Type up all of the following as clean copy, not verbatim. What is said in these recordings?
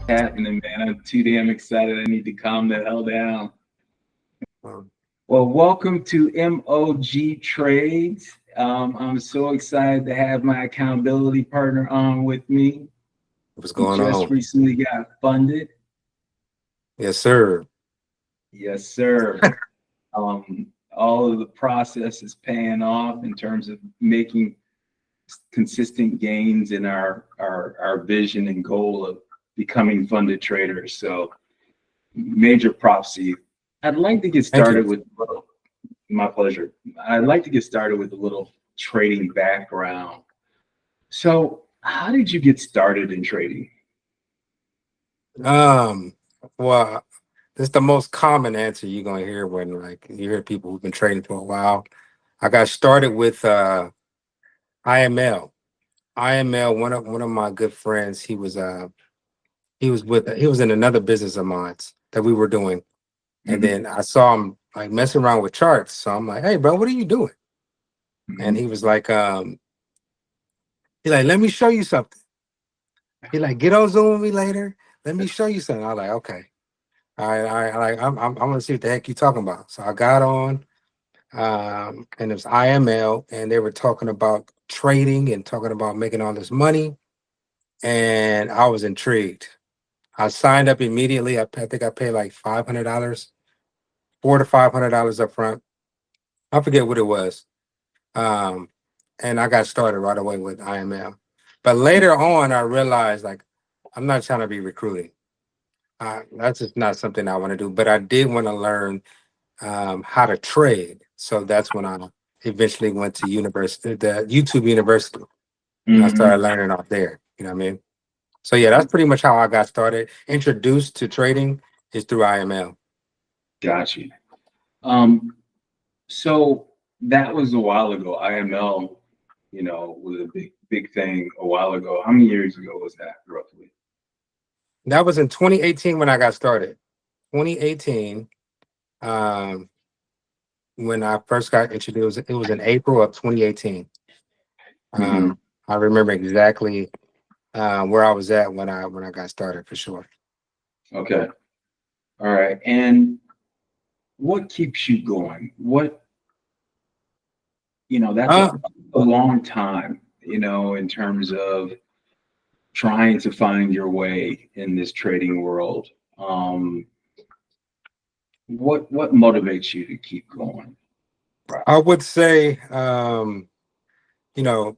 Happening, man. I'm too damn excited. I need to calm the hell down. Um, Well, welcome to MOG Trades. I'm so excited to have my accountability partner on with me. what's He going just on? recently got funded. Yes, sir. Yes, sir. All of the process is paying off in terms of making consistent gains in our vision and goal of becoming funded traders. So major props to you. I'd like to get Thank you. started with my pleasure. I'd like to get started with a little trading background. So, how did you get started in trading? Um, well, this is the most common answer you're gonna hear when like you hear people who've been trading for a while. I got started with IML. IML, one of my good friends, he was in another business of mine that we were doing. And Mm-hmm, then I saw him like messing around with charts. So I'm like, hey bro, what are you doing? And mm-hmm. he like, let me show you something. He like, get on Zoom with me later. Let me show you something. I was like, okay. I'm gonna see what the heck you talking about. So I got on, and it was IML, and they were talking about trading and talking about making all this money, and I was intrigued. I signed up immediately. I think I paid like $500, $400 to $500 up front. I forget what it was, um, and I got started right away with IML. But later on, I realized like I'm not trying to be recruiting. That's just not something I want to do. But I did want to learn how to trade. So that's when I eventually went to university, the YouTube University, and I Mm-hmm. started learning off there. You know what I mean? So yeah, that's pretty much how I got started. Introduced to trading is through IML. Got you. Um, so that was a while ago. IML, was a big thing a while ago. How many years ago was that, roughly? That was in 2018 when I got started. 2018, um, when I first got introduced, it was in April of 2018. Mm-hmm. Um, I remember exactly where I was at when I got started for sure. Okay. All right. And what keeps you going? That's Uh, a long time, in terms of trying to find your way in this trading world. Um, what motivates you to keep going? Right. I would say, you know,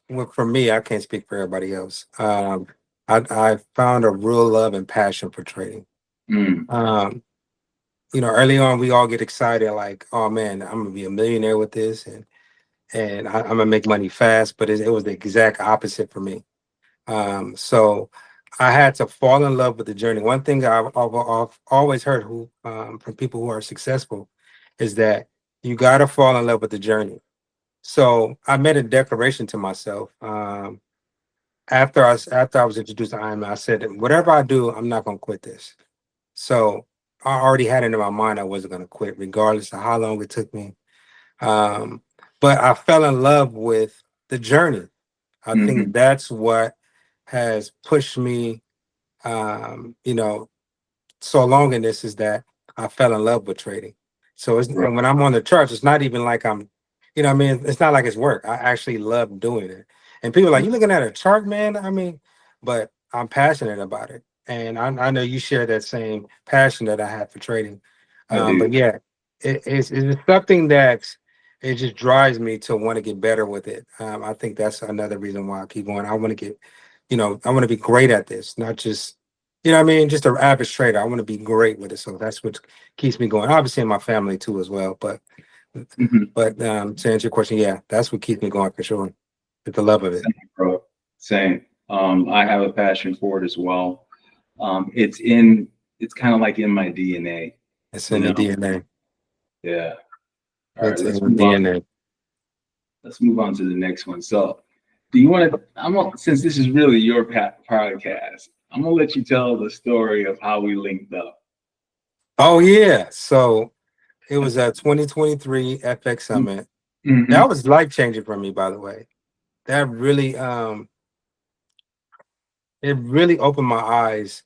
well, for me, I can't speak for everybody else. I found a real love and passion for trading. Mm, Um, early on, we all get excited, like, oh man, I'm gonna be a millionaire with this, and I'm gonna make money fast. But it was the exact opposite for me. So I had to fall in love with the journey. One thing I've always heard from people who are successful is that you got to fall in love with the journey. So I made a declaration to myself after I was introduced to IMA. I said, whatever I do, I'm not going to quit this. So I already had it in my mind I wasn't going to quit, regardless of how long it took me. Um, but I fell in love with the journey. I hmm think that's what has pushed me, um, you know, so long in this is that I fell in love with trading. So Right. and when I'm on the charts, it's not even like what I mean, it's not like it's work. I actually love doing it. And people are like, you looking at a chart, man? I mean, but I'm passionate about it. And I know you share that same passion that I have for trading. I do. But yeah, it's something that it just drives me to want to get better with it. I think that's another reason why I keep going. I want to get, I want to be great at this, not just what I mean? Just an average trader. I want to be great with it. So that's what keeps me going. Obviously in my family too as well. But hmm to answer your question, yeah, that's what keeps me going for sure. With the love of it. Same, bro. Same. I have a passion for it as well. It's in. It's kind of like in my DNA. It's You in the know. DNA. Yeah. All right. It's in the DNA. Let's move on to the next one. So, do you want to? Since this is really your podcast, I'm gonna let you tell the story of how we linked up. Oh yeah. So it was a 2023 FX Summit. Mm-hmm. That was life changing for me, by the way. That really it really opened my eyes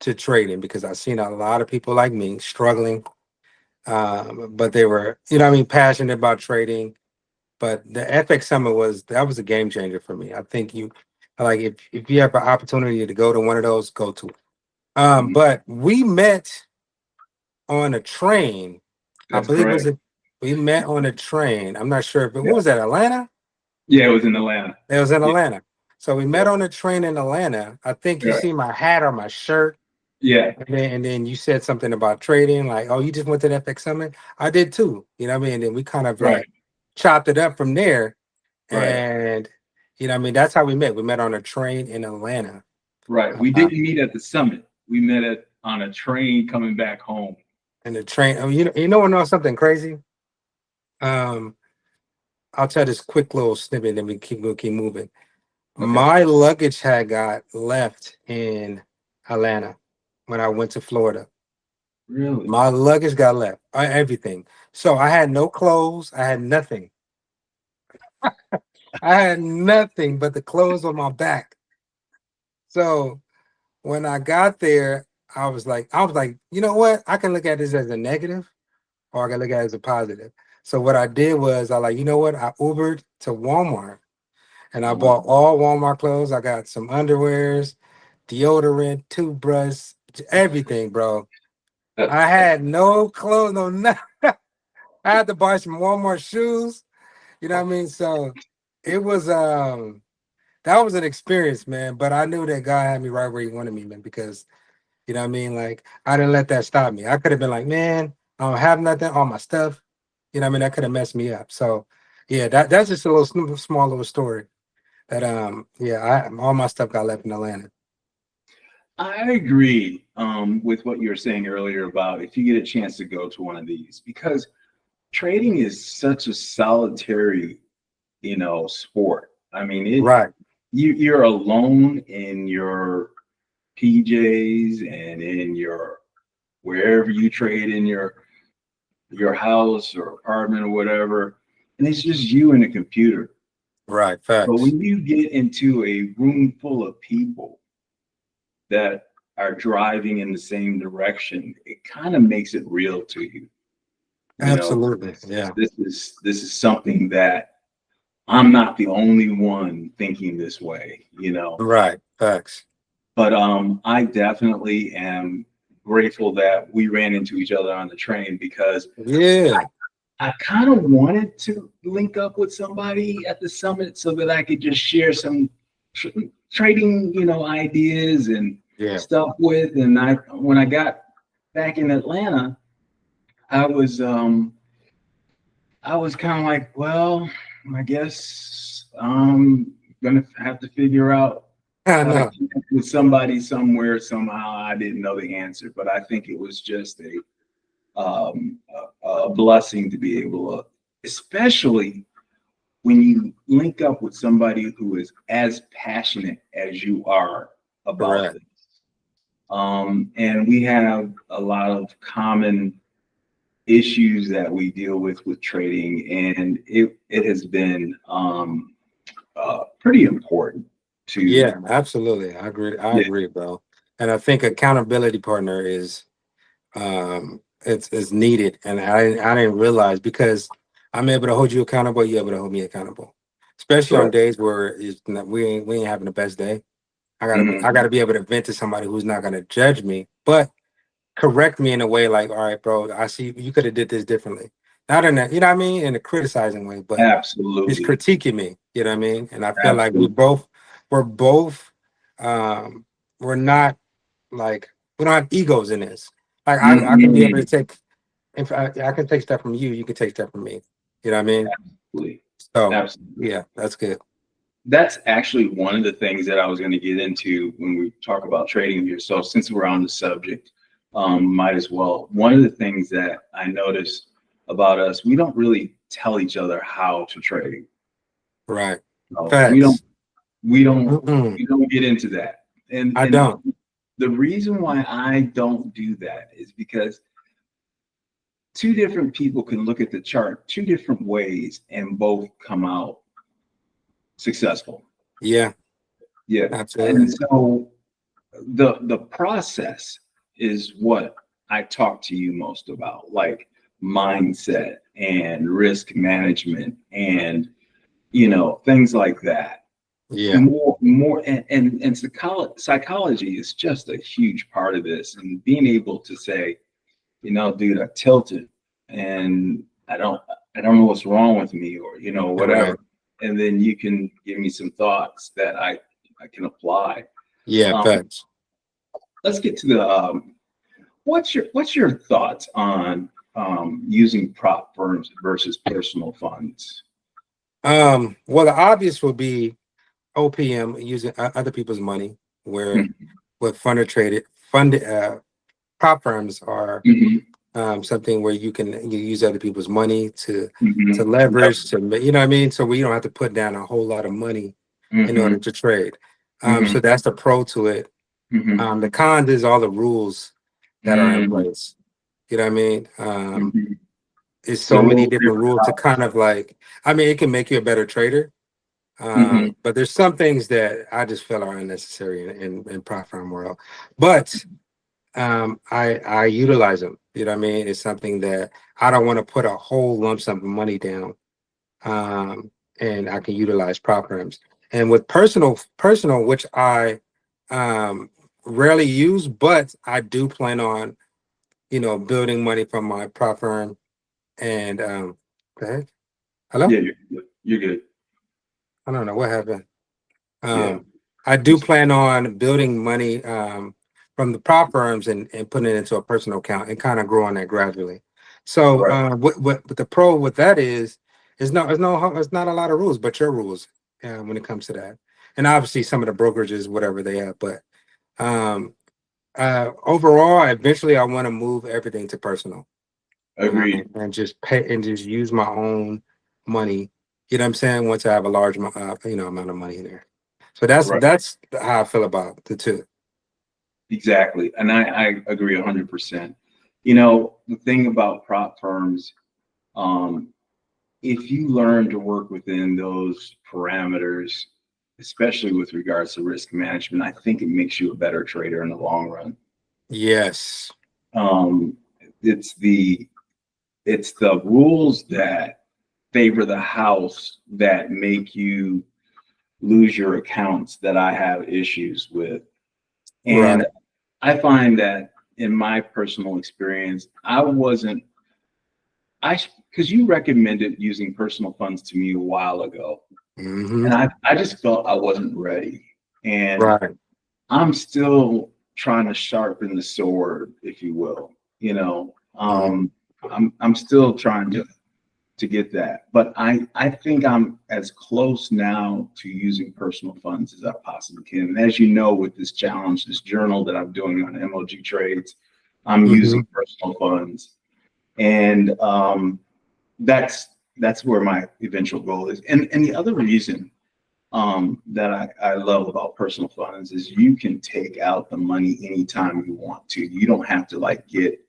to trading because I've seen a lot of people like me struggling, but they were, you know what I mean, passionate about trading. But the FX Summit was a game changer for me. I think you like if you have an opportunity to go to one of those, go to it. Mhm. But we met on a train. I That's believe correct. we met on a train. I'm not sure if what was that, Atlanta? Yeah, it was in Atlanta. It was in Yeah, Atlanta. So we yeah, met on a train in Atlanta. I think you right. see my hat or my shirt. Yeah, And then you said something about trading, like, oh, you just went to the FX Summit. I did too. You know what I mean? And then we kind of right, like chopped it up from there. right, And you know what I mean? That's how we met. We met on a train in Atlanta. right. We Uh, didn't meet at the summit. We met on a train coming back home. and the train, I mean, you know something crazy? Um, I'll tell this quick little snippet and we'll keep moving. Okay. My luggage had got left in Atlanta when I went to Florida. Really? My luggage got left, everything. So I had no clothes. I had nothing. I had nothing but the clothes on my back. So when I got there, I was like, you know what? I can look at this as a negative, or I can look at it as a positive. So what I did was I like, you know what? I Ubered to Walmart and I Uh-huh. bought all Walmart clothes. I got some underwears, deodorant, toothbrush, everything, bro. I had no clothes, no nothing. I had to buy some Walmart shoes. You know what I mean? So it was that was an experience, man. But I knew that God had me right where he wanted me, man, because you know what I mean? Like I didn't let that stop me. I could have been like, man, I don't have nothing, all my stuff. You know what I mean? That could have messed me up. So yeah, that's just a little small little story. That yeah, all my stuff got left in Atlanta. I agree with what you were saying earlier about if you get a chance to go to one of these, because trading is such a solitary, sport. I mean, Right, you're alone in your PJs and in your wherever you trade in your house or apartment or whatever, and it's just you and a computer. right, But facts. when you get into a room full of people that are driving in the same direction, it kind of makes it real to you. You know, Absolutely. Yeah. this is something that I'm not the only one thinking this way. Right. Facts. But I definitely am grateful that we ran into each other on the train because Yeah. I kind of wanted to link up with somebody at the summit so that I could just share some trading, ideas and Yeah. stuff with. And when I got back in Atlanta, I was um, I was kind of like, well, I guess I'm gonna have to figure out I how to know. connect with somebody somewhere somehow. I didn't know the answer, but I think it was just a blessing to be able to, especially when you link up with somebody who is as passionate as you are about Correct. this. And we have a lot of common issues that we deal with trading, and it has been pretty important to Yeah, absolutely. I agree. I yeah, agree, bro. And I think accountability partner is it's needed. And I didn't realize because I'm able to hold you accountable, you're able to hold me accountable. Especially on correct. days where we ain't having the best day. Mhm. I gotta be able to vent to somebody who's not gonna judge me, but correct me in a way like, all right, bro, I see you could have did this differently. Not in a, you know what I mean, in a criticizing way, but just Absolutely, critiquing me, you know what I mean? And I feel like absolutely. we're both um we're not like we don't have egos in this. Like I can be able to Mhm. take if I can take stuff from you, you can take stuff from me. You know what I mean? Absolutely, So absolutely. yeah, that's good. That's actually one of the things that I was going to get into when we talk about trading here. So since we're on the subject, might as well. One of the things that I noticed about us, we don't really tell each other how to trade. Right. No, we don't. Facts. We don't. Mm-mm, We don't get into that. And I and don't. the reason why I don't do that is because two different people can look at the chart two different ways and both come out successful. Yeah, Yeah. And absolutely. so the process is what I talk to you most about, like mindset and risk management and things like that. Yeah. More and psychology is just a huge part of this, and being able to say, dude, I tilted and I don't know what's wrong with me, or whatever. Right. And then you can give me some thoughts that I can apply. Yeah, facts. Let's get to the what's your thoughts on using prop firms versus personal funds? Well, the obvious would be OPM, using other people's money, where Mhm. with funded prop firms are something where you use other people's money to Mhm. leverage, to you know what I mean, so we don't have to put down a whole lot of money in order Mhm. to trade. Mhm. So that's the pro to it. Mhm. The cons is all the rules that are in Mhm. place. You know what I mean? Mhm. It's The so many rules different favor rules the to kind of like, I mean, it can make you a better trader. house. But there's some things that I just feel are unnecessary in prop firm world. But I utilize them. You know what I mean? It's something that I don't want to put a whole lump sum of money down. Um, and I can utilize prop firms. And with personal, which I rarely use, but I do plan on, building money from my prop firm. And okay. Hello? Yeah, you're good. I don't know what happened. Yeah. I do plan on building money from the prop firms and putting it into a personal account and kind of growing that gradually. So Right. what the pro with that is it's not a lot of rules, but your rules when it comes to that. And obviously some of the brokerages, whatever they have, but um, overall, eventually I want to move everything to personal Agreed. and just pay and just use my own money. You know what I'm saying? Once I have a large amount of money there. So Right. that's how I feel about the two. Exactly. And I agree 100%. The thing about prop firms, um, if you learn to work within those parameters, especially with regards to risk management, I think it makes you a better trader in the long run. Yes. Um, it's the rules that favor the house that make you lose your accounts that I have issues with. And Right. I find that in my personal experience, because you recommended using personal funds to me a while ago, Hmm. and I just felt I wasn't ready. And Right. I'm still trying to sharpen the sword, if you will. Mhm. I'm still trying to get that. But I think I'm as close now to using personal funds as I possibly can. And as you know, with this challenge, this journal that I'm doing on MOG Trades, I'm Hmm. using personal funds. And that's where my eventual goal is. And the other reason that I love about personal funds is you can take out the money anytime you want to. You don't have to like get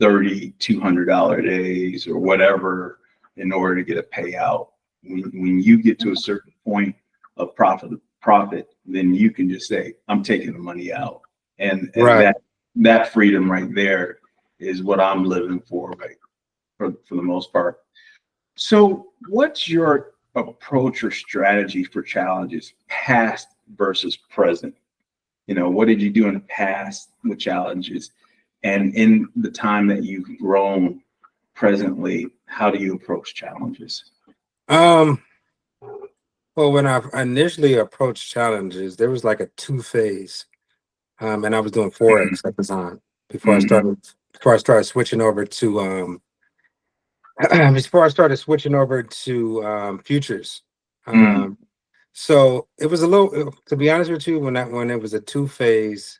$3,200 days or whatever in order to get a payout. When you get to a certain point of profit, then you can just say, I'm taking the money out. And Right. that freedom right there is what I'm living for, right? For the most part. So, what's your approach or strategy for challenges, past versus present? What did you do in the past with challenges? And in the time that you've grown presently, how do you approach challenges? Um, well, when I initially approached challenges, there was like a two-phase. And I was doing forex at the time before I Mm-hmm. started switching over to before I started switching over to futures. Mm-hmm. Um, so it was a little, to be honest with you, when it was a two-phase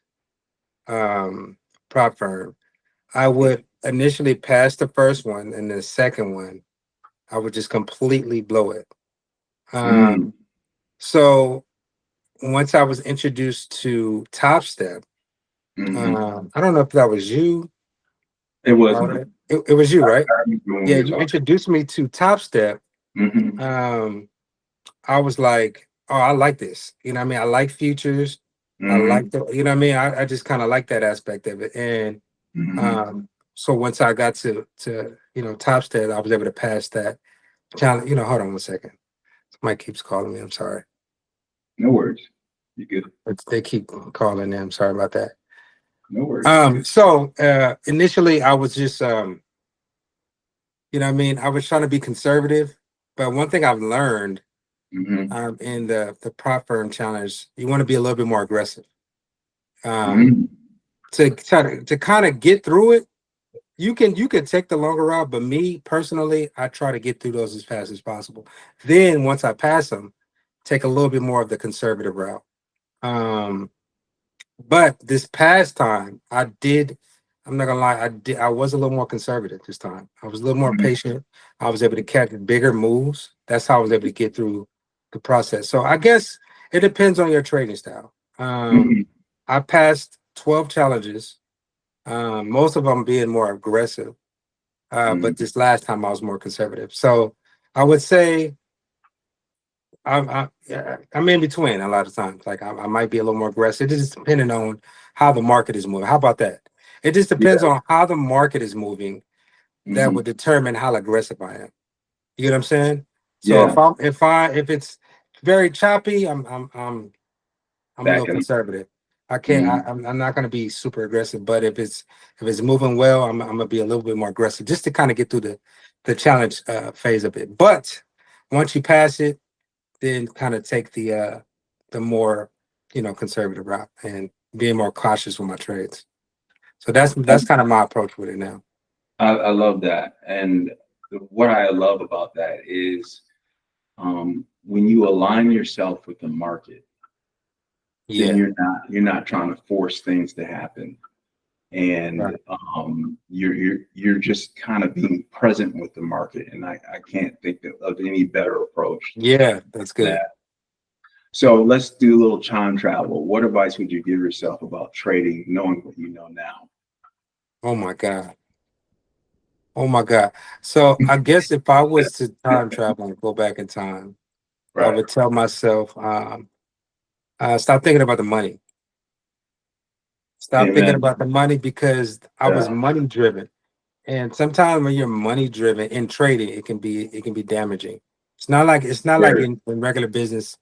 um, prop firm, I would initially pass the first one, and the second one, I would just completely blow it. Mm-hmm. So once I was introduced to Top Step, Mm-hmm. I don't know if that was you. It was me. It was you, right? I remember when Yeah, we were you talking. introduced me to Top Step. Mm-hmm. Um, I was like, oh, I like this. You know what I mean? I like futures. I Mm-hmm. like the, you know what I mean? I just kind of like that aspect of it. And Mm-hmm. so once I got to top step, I was able to pass that challenge. Hold on one second. Somebody keeps calling me. I'm sorry. No worries. You good? They keep calling in. I'm sorry about that. No worries. So initially I was just I mean, I was trying to be conservative, but one thing I've learned Mm-hmm. in the prop firm challenge, you want to be a little bit more aggressive. Mm-hmm. To try to kind of get through it, you can take the longer route, but me personally, I try to get through those as fast as possible. Then once I pass them, take a little bit more of the conservative route. Um, but this past time, I'm not gonna lie, I was a little more conservative this time. I was a little more patient. I was able to catch bigger moves. That's how I was able to get through the process. So I guess it depends on your trading style. Mm-hmm. I passed 12 challenges, most of them being more aggressive. Mm-hmm. But this last time I was more conservative. So I would say I'm in between a lot of times. Like I might be a little more aggressive. It just depending on how the market is moving. How about that? It just depends Yeah. on how the market is moving. That Mm-hmm. would determine how aggressive I am. You get what I'm saying? So Yeah. if it's very choppy, I'm a little Backing up. conservative. I can't. Mm-hmm. I'm not going to be super aggressive. But if it's moving well, I'm going to be a little bit more aggressive just to kind of get through the challenge phase of it. But once you pass it, then kind of take the more conservative route and being more cautious with my trades. So that's kind of my approach with it now. I love that. And what I love about that is when you align yourself with the market, then Yeah. you're not trying to force things to happen. And Right. you're just kind of being present with the market. And I can't think of any better approach Yeah, that's to good. that. So let's do a little time travel. What advice would you give yourself about trading, knowing what you know now? Oh my God. Oh my God. So I guess if I was to time travel and go back in time, I Right. would tell myself, stop thinking about the money. Stop thinking Amen. about the money because I was Yeah. money driven. And sometimes when you're money driven in trading, it can be damaging. It's not like Very. in regular business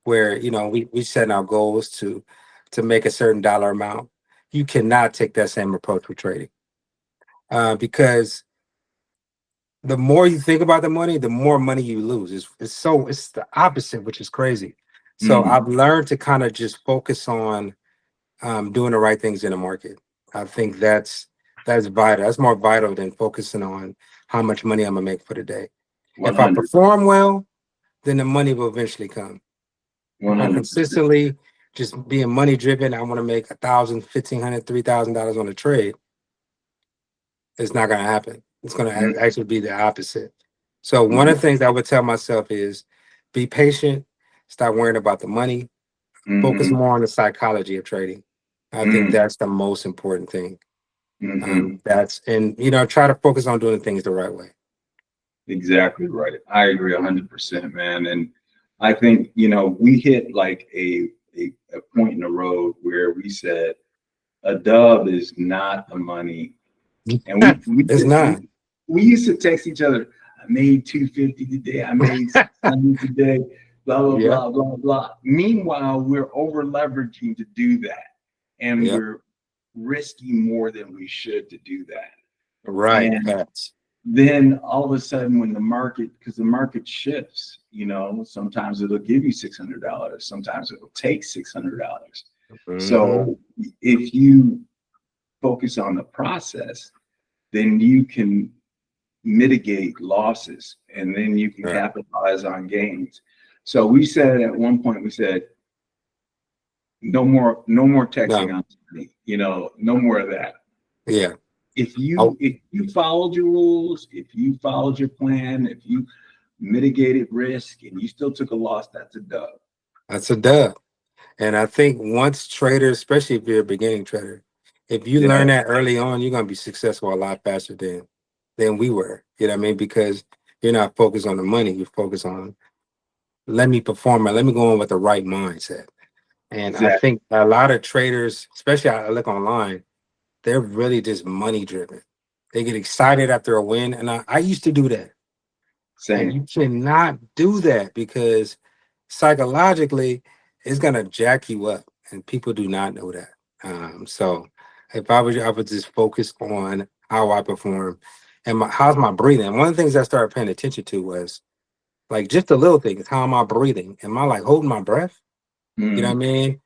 where we set our goals to make a certain dollar amount. You cannot take that same approach with trading. Because the more you think about the money, the more money you lose. It's the opposite, which is crazy. So Mm, I've learned to kind of just focus on doing the right things in the market. I think that's vital. That's more vital than focusing on how much money I'm gonna make for the day. If I 100, perform well, then the money will eventually come. If I'm 100%. consistently just being money driven, I want to make 1,000, 1,500, $3,000 on a trade. It's not gonna happen. It's gonna Mm, actually be the opposite. So one mm, of the things I would tell myself is be patient, stop worrying about the money, focus mm, more on the psychology of trading. I think mm, that's the most important thing. mm. That's and try to focus on doing things the right way. Exactly right. I agree 100%, man. And I think, we hit like a point in the road where we said a dub is not the money. And It's not. we used to text each other, I made 250 today, I made 600 today, blah, blah, Yeah. blah, blah, blah. Meanwhile, we're over leveraging to do that. And Yep. we're risking more than we should to do that. Right. And Facts. then all of a sudden when because the market shifts, sometimes it'll give you $600, sometimes it'll take $600. Hmm. So if you focus on the process, then you can mitigate losses and then you can Right. capitalize on gains. So we said at one point, we said no more texting No. on money, no more of that. Yeah. if Oh, you if you followed your rules, if you followed your plan, if you mitigated risk and you still took a loss, that's a dub. that's a dub. And I think once traders, especially if you're a beginning trader, if you Yeah. learn that early on, you're gonna be successful a lot faster than we were. You know what I mean? Because you're not focused on the money, you're focused on let me perform and let me go on with the right mindset. And I Exactly. think a lot of traders, especially I look online, they're really just money driven. They get excited after a win. And I used to do that. And Same. you cannot do that because psychologically it's gonna jack you up. And people do not know that. So if I was you, I would just focus on how I perform and how's my breathing. One of the things I started paying attention to was like just the little things. How am I breathing? Am I like holding my breath? You know what I Mm, mean?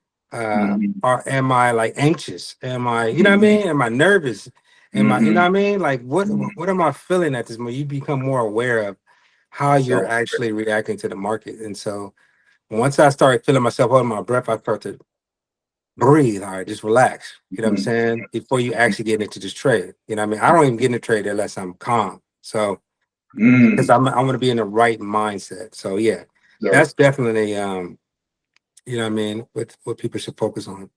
mm, Or am I like anxious? Am I, you know what I mm, mean? Am I nervous? Am I, you know mm, what I mean? Like mm. what am I feeling at this moment? You become more aware of how you're So actually reacting to the market. And so once I started feeling myself holding my breath, I start to breathe. All right, just relax. You know what I'm mm, saying? Before you actually get into this trade. You know what I mean? I don't even get in a trade unless I'm calm. So because mm, I want to be in the right mindset. So yeah, sir, that's definitely you know what I mean, what people should focus on.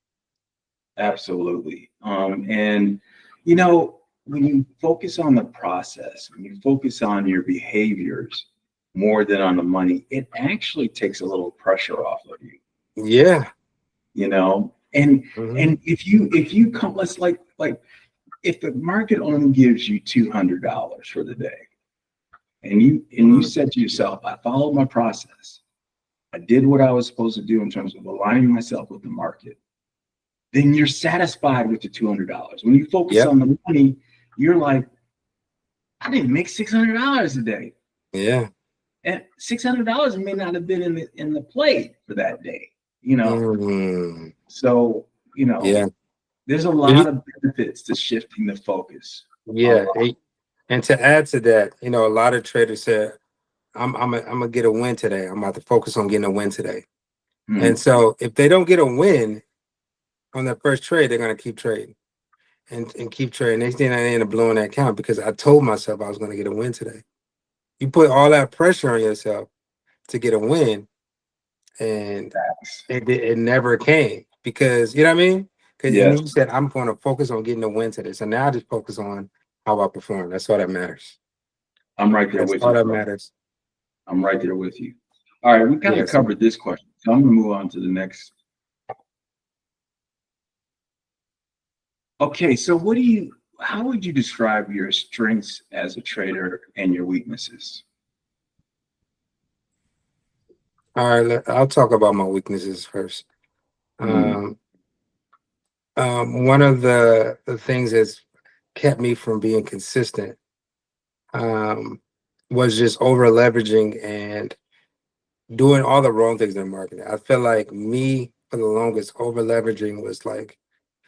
absolutely. And you know, when you focus on the process, when you focus on your behaviors more than on the money, it actually takes a little pressure off of you. Yeah. You know, and Hmm. and if you come, let's like if the market only gives you $200 for the day, and you said to yourself, I followed my process. I did what I was supposed to do in terms of aligning myself with the market, then you're satisfied with the $200. When you focus Yep. on the money, you're like, I didn't make $600 a day. Yeah. And $600 may not have been in the play for that day, you know. Mm. So, you know, Yeah. there's a And lot of benefits to shifting the focus. A yeah. lot. And to add to that, you know, a lot of traders said, I'm gonna get a win today. I'm about to focus on getting a win today. And Hmm. so if they don't get a win on their first trade, they're gonna keep trading and keep trading. Next thing I end up blowing that account because I told myself I was gonna get a win today. You put all that pressure on yourself to get a win, and it never came because you know what I mean. Because and Yes, then you said I'm going to focus on getting a win today. So now I just focus on how I perform. That's all that matters. I'm right there That's with all you, that bro. matters. I'm right there with you. All right, we kind of Yes. covered this question, so I'm gonna move on to the next. Okay, so how would you describe your strengths as a trader and your weaknesses? All right. I'll talk about my weaknesses first. Mm, Um, one of the things that's kept me from being consistent um, was just over leveraging and doing all the wrong things in marketing. I feel like me for the longest over leveraging was like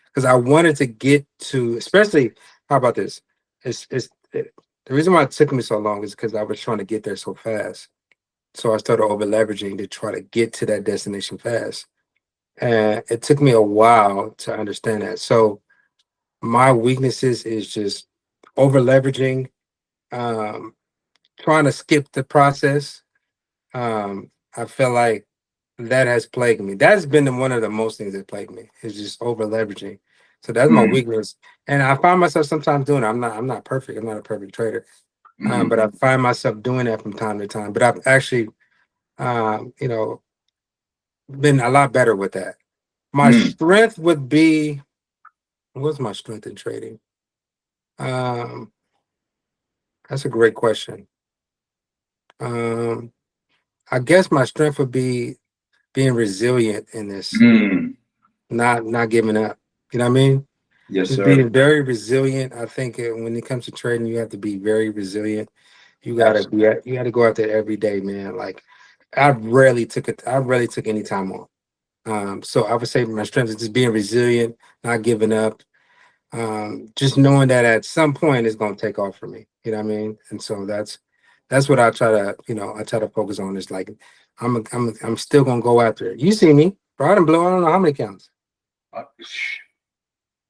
because I wanted to get to, especially how about this? The reason why it took me so long is because I was trying to get there so fast. So I started over leveraging to try to get to that destination fast. And it took me a while to understand that. So my weaknesses is just over leveraging, um, trying to skip the process. I feel like that has plagued me. That's been one of the most things that plagued me is just over leveraging. So that's my mm, weakness, and I find myself sometimes doing it. I'm not perfect. I'm not a perfect trader, mm, but I find myself doing that from time to time. But I've actually, you know, been a lot better with that. My mm, strength would be what's my strength in trading? Um, that's a great question. Um, I guess my strength would be being resilient in this, mm. not giving up. You know what I mean? Yes, Just sir. being very resilient. I think when it comes to trading, you have to be very resilient. Absolutely. You gotta go out there every day, man. Like I rarely took any time off. So I would say my strength is just being resilient, not giving up. Just knowing that at some point it's gonna take off for me. You know what I mean? And so that's what I try to, you know, I try to focus on is like I'm still gonna go after it. You see me, bro. I done blow I don't know how many counts. Uh,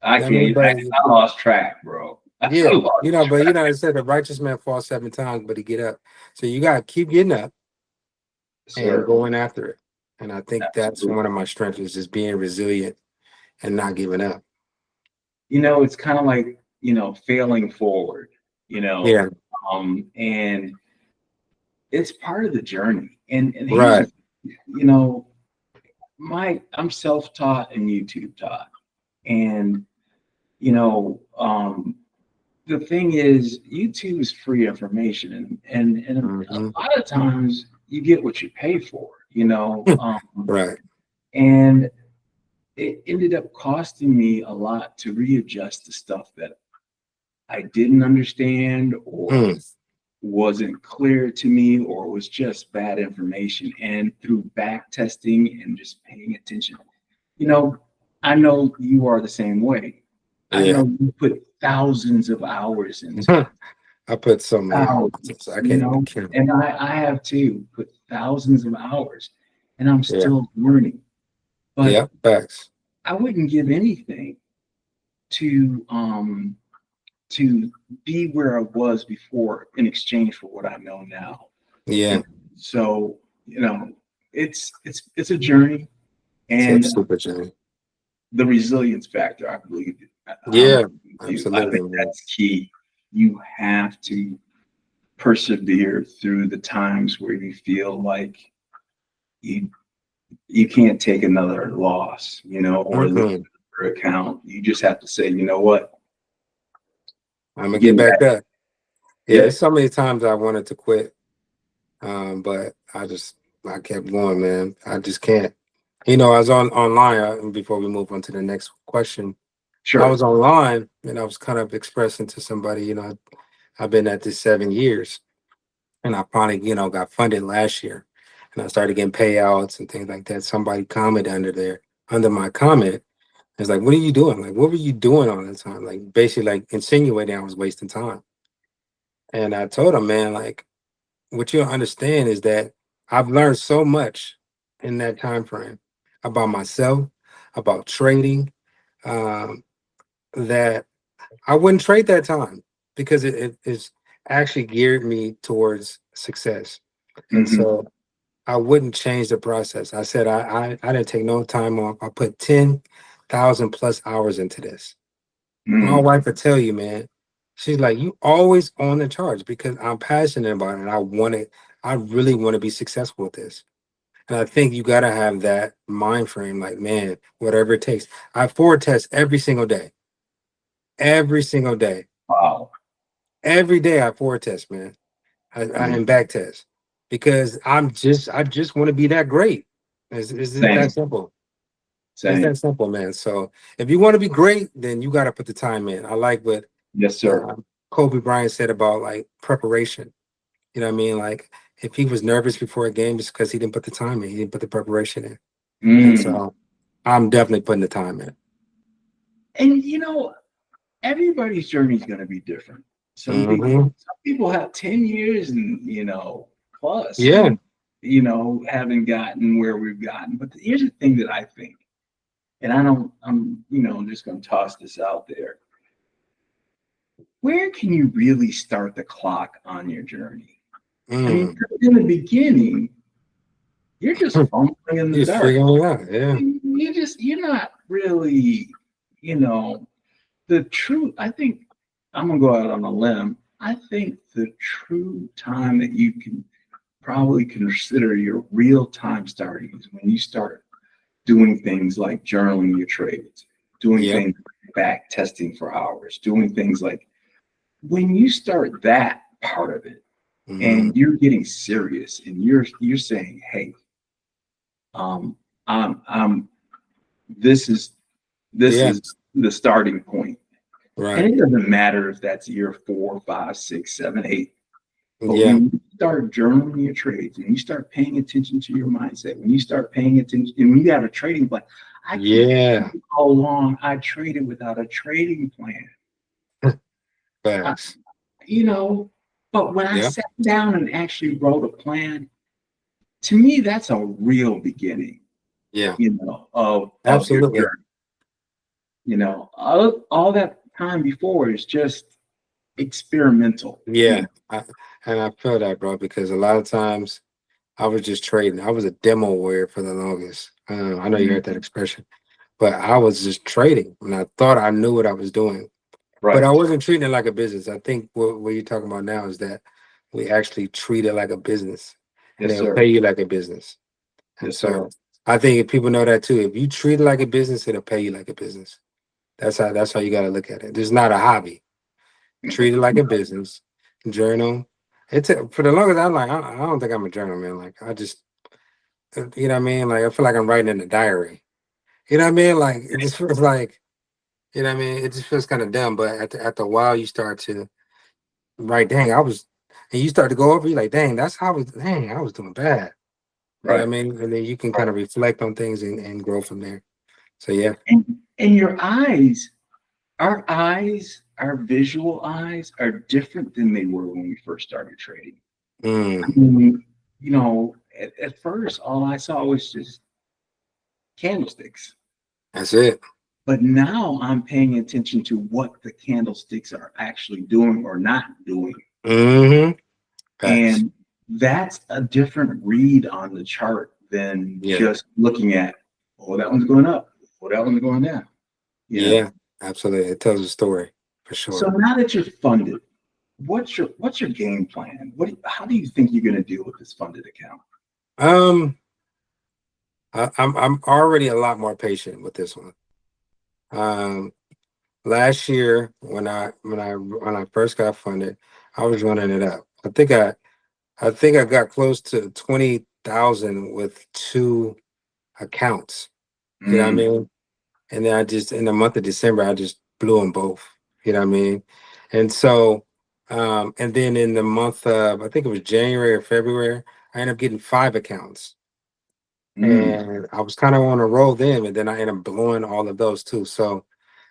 I You know what I mean? can't. But I lost track, bro. I yeah, lost you know, but you track. know, it said the righteous man falls 7 times, but he get up. So you gotta keep getting up and Sir. going after it. And I think that's Absolutely. one of my strengths is just being resilient and not giving up. It's kind of like, failing forward, you know, Yeah, and it's part of the journey. And here's the right. thing, you know, I'm self-taught and YouTube taught. And, you know, the thing is, YouTube is free information, and Mhm. a lot of times you get what you pay for, you know. Right. And it ended up costing me a lot to readjust the stuff that I didn't understand or Mm. wasn't clear to me or was just bad information. And through back testing and just paying attention, you know, I know you are the same way. I Yeah. know you put thousands of hours into it. I put so many hours. Thousands, I you can't even know, count. and I have too put thousands of hours, and I'm Yeah. still learning. But Yeah. Facts. I wouldn't give anything to to be where I was before in exchange for what I know now. Yeah. So, you know, it's a journey, It's a and super journey. the resilience factor, I believe, Yeah. I Absolutely, think man. that's key. You have to persevere through the times where you feel like you you can't take another loss, you know, or lose Mhm. your account. You just have to say, you know what, I'm gonna get get back back. up. Yeah. Yep. There's so many times I wanted to quit, but I kept going, man. I just can't. You know, I was online before we move on to the next question. I Sure. was online and I was kind of expressing to somebody, you know, I've been at this 7 years, and I finally, you know, got funded last year, and I started getting payouts and things like that. Somebody commented under my comment. It's like, what are you doing? Like, what were you doing all the time? Like, basically, like insinuating I was wasting time. And I told him, man, like, what you don't understand is that I've learned so much in that time frame about myself, about trading, um, that I wouldn't trade that time because it is actually geared me towards success. And Hmm. so I wouldn't change the process. I said I didn't take no time off. I put 10,000 plus hours into this. My Mm. wife would tell you, man, she's like, you always on the charge because I'm passionate about it. And I really want to be successful with this. And I think you gotta have that mind frame, like, man, whatever it takes. I forward test every single day. Every single day. Wow. Every day I forward test, man. I Mm. and back test because I just want to be that great. It's just that Same. simple. It's that Same. simple, man. So if you want to be great, then you got to put the time in. I like what Yes, sir. uh, Kobe Bryant said about like preparation. You know what I mean? Like if he was nervous before a game, it's because he didn't put the time in. He didn't put the preparation in. And Mm. so I'm definitely putting the time in. And you know, everybody's journey is going to be different. Hmm. Some people have 10 years and plus, Yeah. and haven't gotten where we've gotten. But here's the thing that I think, and I'm just going to toss this out there. Where can you really start the clock on your journey? I mean, Mm. in the beginning, you're just fumbling in the Just dark. figuring it out. Yeah. You're not really, you know, the truth. I think I'm gonna go out on a limb. I think the true time that you can probably consider your real time starting is when you start doing things like journaling your trades, doing Yep. things like back testing for hours, doing things like when you start that part of it Hmm. and you're getting serious and you're saying, hey, I'm this is this Yeah. is the starting point. And Right. it doesn't matter if that's year 4, 5, 6, 7, 8. But Yeah. when you start journaling your trades and you start paying attention to your mindset, when you start paying attention, and when you have a trading plan, I can't tell Yeah. you how long I traded without a trading plan. I, Facts. you know, but when I Yeah. sat down and actually wrote a plan, to me, that's a real beginning, Yeah. of your Absolutely. journey. All that time before is just experimental. Yeah. And I feel that, bro, because a lot of times I was just trading. I was a demo warrior for the longest. I know you Mhm. heard that expression, but I was just trading and I thought I knew what I was doing, but I Right. wasn't treating it like a business. I think what you're talking about now is that we actually treat it like a business and Yes, they'll sir. pay you like a business. And Yes, sir. so I think if people know that too. If you treat it like a business, it'll pay you like a business. That's how you got to look at it. It's not a hobby. Treat it like a business. Journal. It's for the longest I'm like, I don't think I'm a journal man. Like I just, you know what I mean? Like I feel like I'm writing in a diary. You know what I mean? Like it just feels like, you know what I mean? It just feels kind of dumb. But after a while, you start to write, dang, and you start to go over, you're like, dang, dang, I was doing bad. You know what I Right. mean? And then you can kind of reflect on things and grow from there. So yeah. And your eyes, our visual eyes are different than they were when we first started trading. I Mm, mean, you know, at first, all I saw was just candlesticks. that's it. But now I'm paying attention to what the candlesticks are actually doing or not doing. Mm-hmm. Facts. And that's a different read on the chart than Yeah. just looking at, oh, that one's going up, oh, that one's going down. You know? Yeah. Absolutely. It tells a story for So sure. now that you're funded, what's your game plan? How do you think you're going to deal with this funded account? Um, I'm already a lot more patient with this one. Last year when I first got funded, I was running it up. I think I got close to 20,000 with 2 accounts. You know what I Mm, mean? And then in the month of December, I just blew them both. You know what I mean? And so, and then in the month of, I think it was January or February, I ended up getting 5 accounts. mm, And I was kind of on a roll then, and then I ended up blowing all of those too. So,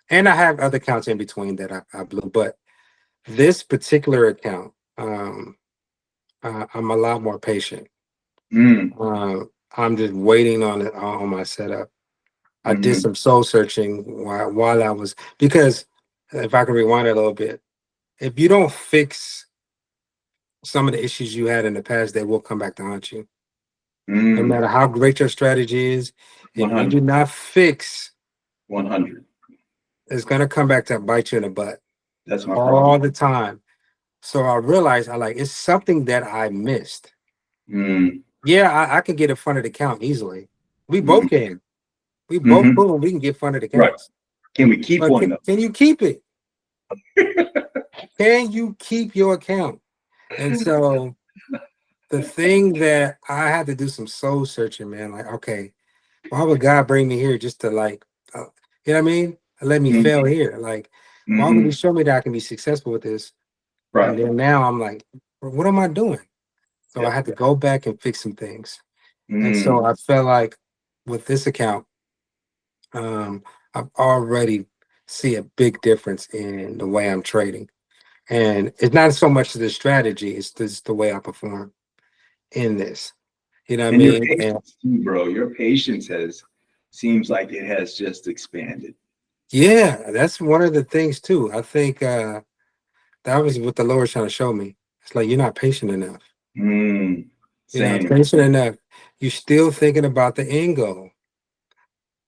and I have other accounts in between that I blew, but this particular account, I'm a lot more patient. mm, I'm just waiting on it on my setup. I did mm, some soul searching while I was, because if I can rewind it a little bit, if you don't fix some of the issues you had in the past, they will come back to haunt you. No mm. matter how great your strategy is, if you 100, do not fix, 100. it's gonna come back to bite you in the butt That's my all problem. the time. So I realized it's something that I missed. Mm, Yeah, I can get a funded account easily. We both mm, can. We both hmm. boom, we can get funded Right. accounts. Can we keep But one though? can you keep it? Can you keep your account? And so the thing that I had to do some soul searching, man, like, okay, why would God bring me here just to you know what I mean? Let me Mm, fail here. Like, why would he hmm. show me that I can be successful with this? And Right. then now I'm like, what am I doing? So I Yep. had to go back and fix some things. And Mm, so I felt like with this account, um, I've already see a big difference in the way I'm trading. And it's not so much the strategy, it's just the way I perform in this. You know what I and your mean? And patience too, bro. Your patience seems like it has just expanded. yeah, that's one of the things too. I think that was what the Lord's trying to show me. It's like you're not patient enough. Mm, You're not same. patient enough. You're still thinking about the end goal.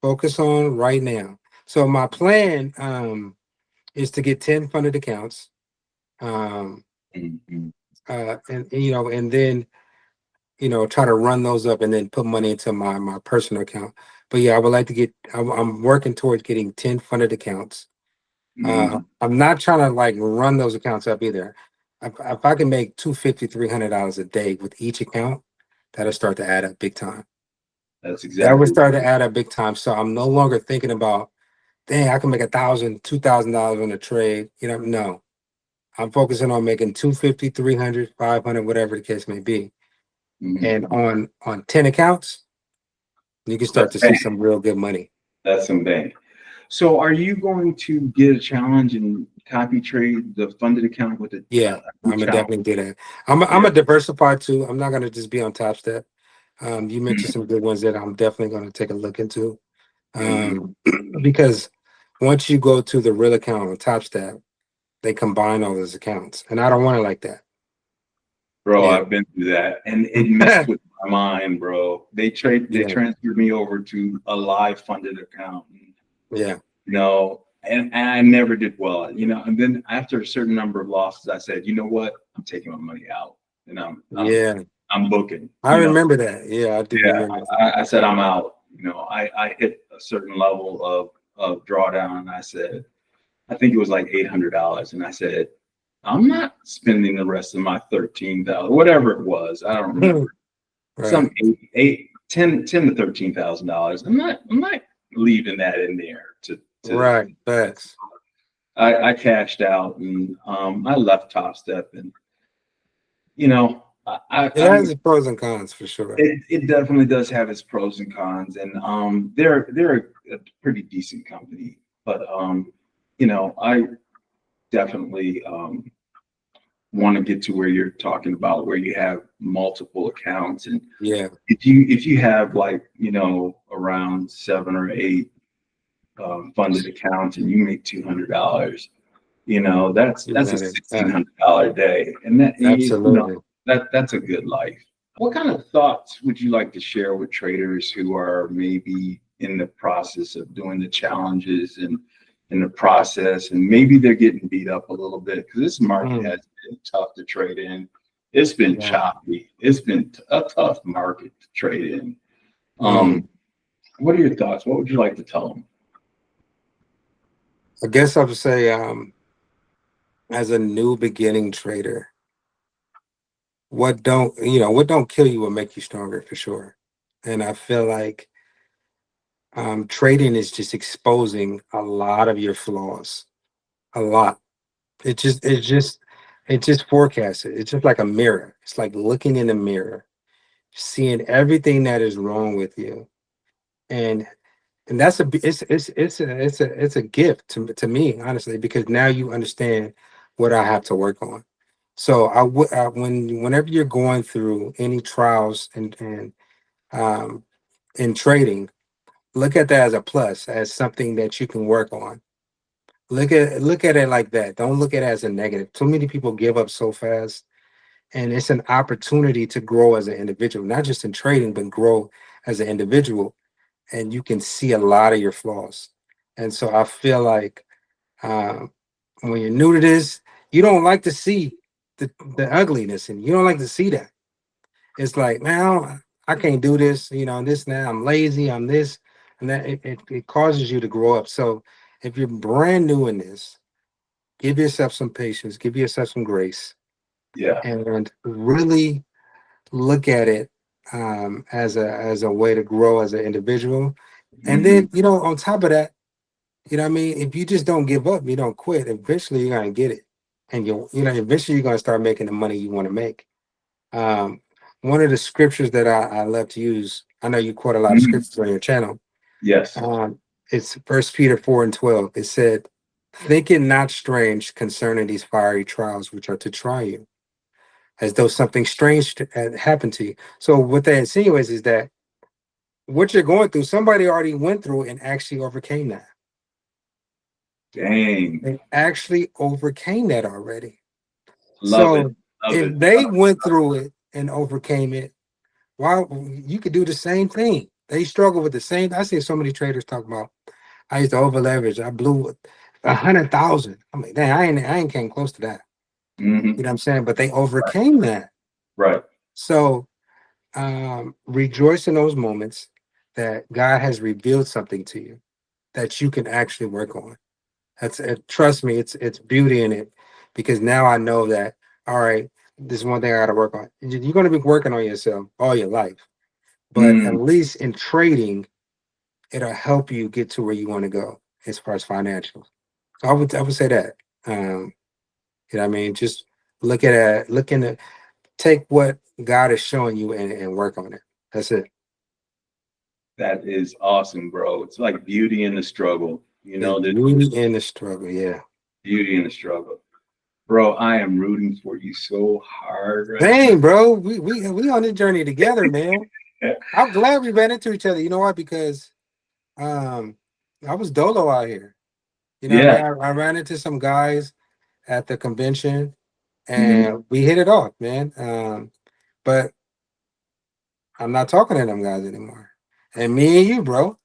Focus on right now. So my plan is to get 10 funded accounts. Um, Mm, and then try to run those up and then put money into my personal account. But yeah, I would like to I'm working towards getting 10 funded accounts. mm. I'm not trying to like run those accounts up either. If I can make $250, $300 a day with each account, that'll start to add up big time. That's That would exactly. start to add up big time. So I'm no longer thinking about, dang, I can make $1,000, $2,000 on a trade. No, I'm focusing on making 250, 300, 500, whatever the case may be. Mm. And on 10 accounts, you can start That's to see bang. some real good money. That's some bang. So, are you going to get a challenge and copy trade the funded account with Yeah, a I'm gonna challenge? definitely do that. I'm Yeah. a diversify too. I'm not gonna just be on Top Step. You mentioned Mm, some good ones that I'm definitely gonna take a look into. mm. Because once you go to the real account on Top Step, they combine all those accounts, and I don't want it like that. Bro, Yeah, I've been through that, and it messed with my mind, bro. They yeah, transferred me over to a live funded account. yeah, And I never did well, and then after a certain number of losses, I said, you know what, I'm taking my money out, and yeah. I'm booking, I remember that. Yeah, I do yeah, remember that. I said I'm out, You know, I hit a certain level of drawdown, and I said, I think it was like $800, and I said, I'm not spending the rest of my 13,000, whatever it was. I don't remember. Right. Some 10 to $13,000. I'm not leaving that in there to Right. Facts. I cashed out, and I left Top Step, and you know, It has its pros and cons for sure. it definitely does have its pros and cons, and they're a pretty decent company, but you know, I definitely want to get to where you're talking about, where you have multiple accounts, and Yeah. if you have, like, you know, around 7 or 8 funded accounts, and you make $200, you know, that's a $1,600 day, and that, you Absolutely. know, that's a good life. What kind of thoughts would you like to share with traders who are maybe in the process of doing the challenges and in the process, and maybe they're getting beat up a little bit because this market has been tough to trade in. It's been choppy. It's been a tough market to trade in. What are your thoughts? What would you like to tell them? I guess I would say, as a new beginning trader, what don't kill you will make you stronger for sure. And I feel like trading is just exposing a lot of your flaws. A lot. It just forecasts it. It's just like a mirror. It's like looking in a mirror, seeing everything that is wrong with you. And that's it's a gift to me, honestly, because now you understand what I have to work on. So whenever you're going through any trials and in trading, look at that as a plus, as something that you can work on. Look at it like that. Don't look at it as a negative. Too many people give up so fast, and it's an opportunity to grow as an individual, not just in trading, but grow as an individual. And you can see a lot of your flaws. And so I feel like when you're new to this, you don't like to see the ugliness, and you don't like to see that. It's like, man, I can't do this, you know, this now, I'm lazy, I'm this, and that it causes you to grow up. So if you're brand new in this, give yourself some patience, give yourself some grace, and really look at it as a way to grow as an individual. And then, you know, on top of that, you know what I mean, if you just don't give up, you don't quit, eventually you're gonna get it. And eventually you're gonna start making the money you want to make. One of the scriptures that I love to use, I know you quote a lot of scriptures on your channel. Yes. It's 1 Peter 4:12. It said, "Think it not strange concerning these fiery trials which are to try you, as though something strange had happened to you." So what that insinuates is that what you're going through, somebody already went through and actually overcame that. Dang. They actually overcame that already. Love it. If they went through it and overcame it, why you could do the same thing. They struggle with the same. I see so many traders talk about, I used to over leverage. I blew 100,000. I'm like, dang, I ain't came close to that. You know what I'm saying? But they overcame that. Right. So rejoice in those moments that God has revealed something to you that you can actually work on. Trust me, it's beauty in it, because now I know that, all right, this is one thing I got to work on. You're going to be working on yourself all your life, but at least in trading, it'll help you get to where you want to go as far as financials. So I would say that. You know what I mean? Just look at it, take what God is showing you and work on it. That's it. That is awesome, bro. It's like beauty in the struggle. You know, the beauty in the struggle. Yeah. Beauty in the struggle. Bro, I am rooting for you so hard. Right Dang, bro. We on this journey together, man. I'm glad we ran into each other. You know why? Because I was dolo out here. You know what I mean? I ran into some guys at the convention and we hit it off, man. But I'm not talking to them guys anymore. And me and you, bro.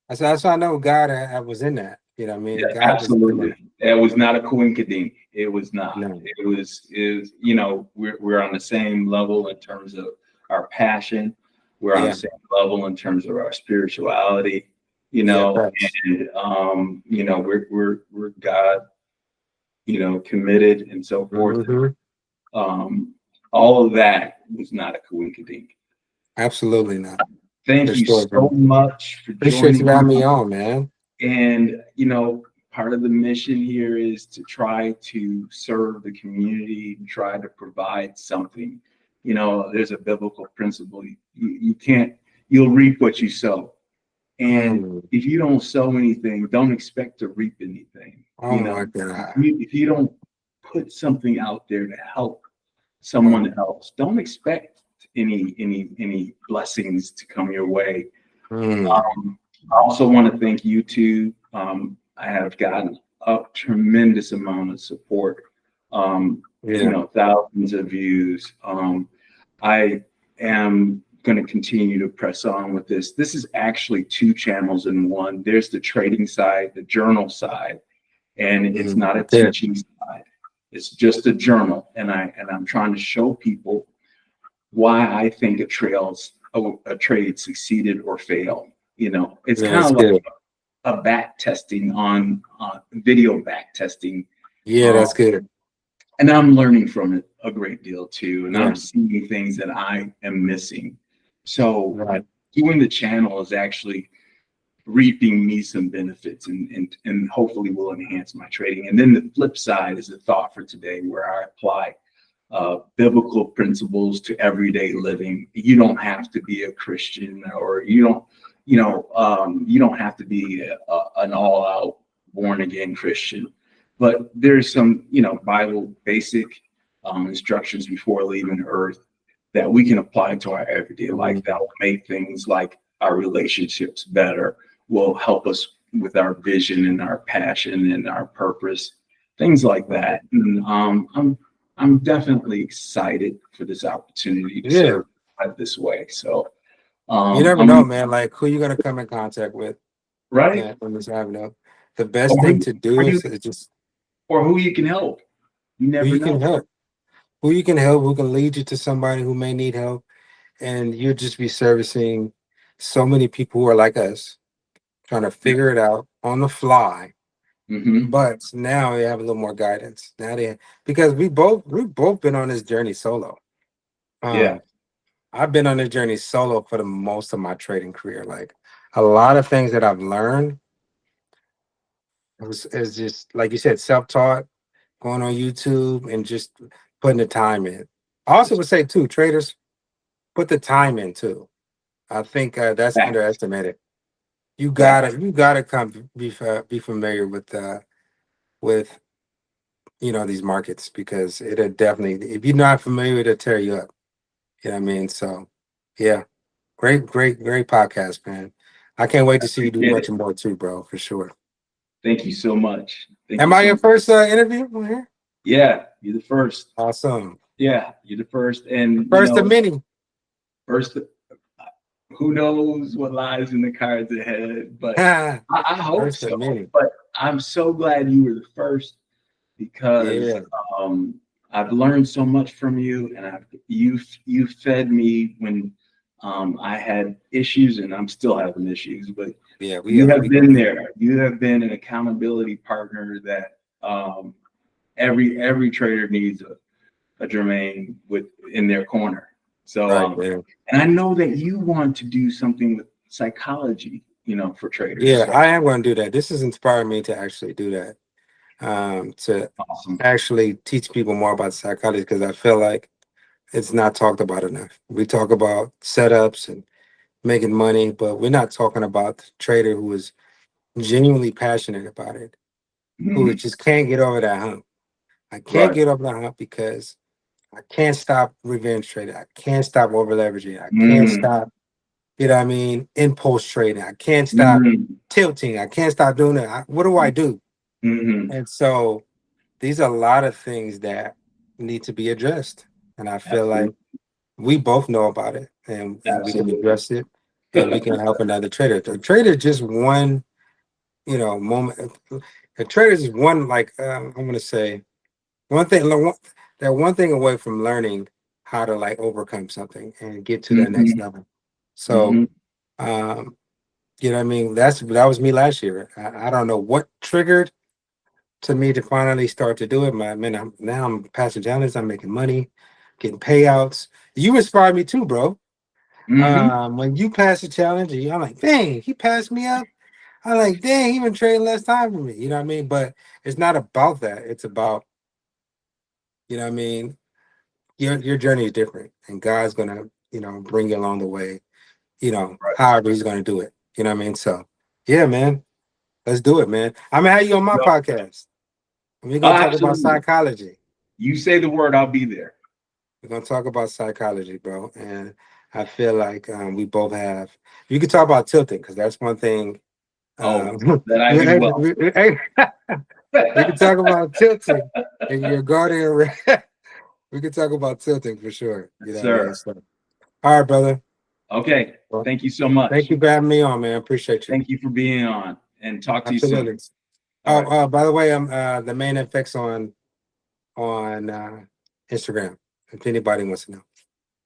That's why I know God I was in that. You know what I mean? Yeah, God absolutely. It was not a coincidence. It was not. No. It was, you know, we're on the same level in terms of our passion. we're on the Yeah. same level in terms of our spirituality, Yeah. Facts. and we're God, committed and so forth. Mhm. All of that was not a coincidence. Absolutely not. Thank For you sure, so bro. much for Appreciate you joining having me me. on, man. And, part of the mission here is to try to serve the community, try to provide something. There's a biblical principle. You can't, you'll reap what you sow. And Mm. if you don't sow anything, don't expect to reap anything. Oh my God. If you don't put something out there to help Wow. someone else, don't expect any blessings to come your way. Mm. I also want to thank YouTube. I have gotten a tremendous amount of support. Yeah. Thousands of views. I am going to continue to press on with this. This is actually two channels in one. There's the trading side, the journal side, and it's not a Yeah. teaching side. It's just a journal, and I'm trying to show people why I think a trade succeeded or failed. It's Yeah, kind that's of like good. a back testing on video back testing. Yeah, Um, that's good. and I'm learning from it a great deal too. And Yeah. I'm seeing things that I am missing. So Right. doing the channel is actually reaping me some benefits and hopefully will enhance my trading. And then the flip side is a thought for today where I apply biblical principles to everyday living. You don't have to be a Christian, or you don't have to be an all-out born-again Christian. But there's some, Bible basic instructions before leaving Earth that we can apply to our everyday life that will make things like our relationships better, will help us with our vision and our passion and our purpose, things like that. And I'm definitely excited for this opportunity to Yeah. serve this way. So You never know, I'm man. Like who you gonna come in contact with right, that on this avenue. The best or thing to do you, is just or who you can help. You who never you can know. help. Who you can help, who can lead you to somebody who may need help. And you'll just be servicing so many people who are like us, trying to figure it out on the fly. Mm-hmm. But now they have a little more guidance. Because we've both been on this journey solo. Yeah. I've been on this journey solo for the most of my trading career. Like a lot of things that I've learned is just like you said, self-taught, going on YouTube and just putting the time in. I also would say too, traders, put the time in too. I think that's Facts. underestimated. You Facts. gotta come be familiar with these markets, because it'll definitely, if you're not familiar, it'll tear you up. You know what I mean? So yeah, great podcast, man. I can't wait to see you do Appreciate much it. more too, bro, for sure. Thank you so much. Thank Am you I so your much. first interview on here? Yeah, you're the first. Awesome. Yeah, you're the first. And First of many. first, who knows what lies in the cards ahead, but I hope First of so. many. But I'm so glad you were the first, because Yeah. I've learned so much from you, and you fed me when I had issues, and I'm still having issues, but Yeah, you have we go been through. there. You have been an accountability partner that every trader needs a Jermaine in their corner. So Right, man. and I know that you want to do something with psychology, for traders. Yeah, So I am going to do that. This has inspired me to actually do that. To awesome. actually teach people more about psychology, because I feel like it's not talked about enough. We talk about setups and making money, but we're not talking about the trader who is genuinely passionate about it, who Mhm. just can't get over that hump. I can't Right. get over that hump because I can't stop revenge trading. I can't stop over leveraging. I can't Mm. stop, impulse trading. I can't stop Mm. tilting. I can't stop doing that. What do I do? Mm-hmm. And so these are a lot of things that need to be addressed. And I feel like Absolutely. we both know about it, and we can Absolutely. address it, and we can help another trader. The trader is just one, moment. A trader is one, like, I'm going to say one thing, that one thing away from learning how to like overcome something and get to that next Mm-hmm. level. So, you know what I mean? That was me last year. I don't know what triggered to me to finally start to do it. Now I'm passing challenges. I'm making money, getting payouts. You inspired me too, bro. When you passed the challenge, I'm like, dang, he passed me up. I'm like, dang, he been trading less time than me. You know what I mean? But it's not about that. It's about, you know what I mean? Your journey is different, and God's gonna, you know, bring you along the way. You know, Right. however He's gonna do it. You know what I mean? So, yeah, man, let's do it, man. I'm gonna have you on my podcast. We're gonna talk about psychology. You say the word, I'll be there. We're gonna talk about psychology, bro. And I feel like we both have. You could talk about tilting because that's one thing. That I do well. We can talk about tilting and your guardian. We can talk about tilting for sure. You know what I mean? So, all right, brother. Okay. Well, thank you so much. Thank you for having me on, man. Appreciate you. Thank you for being on, and talk to Absolutely. you soon. Right. By the way, I'm the main FX on Instagram. If anybody wants to know.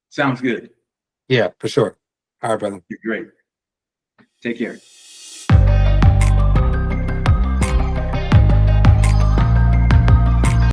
Sounds good. Yeah, for sure. All right, brother. You're great. Take care.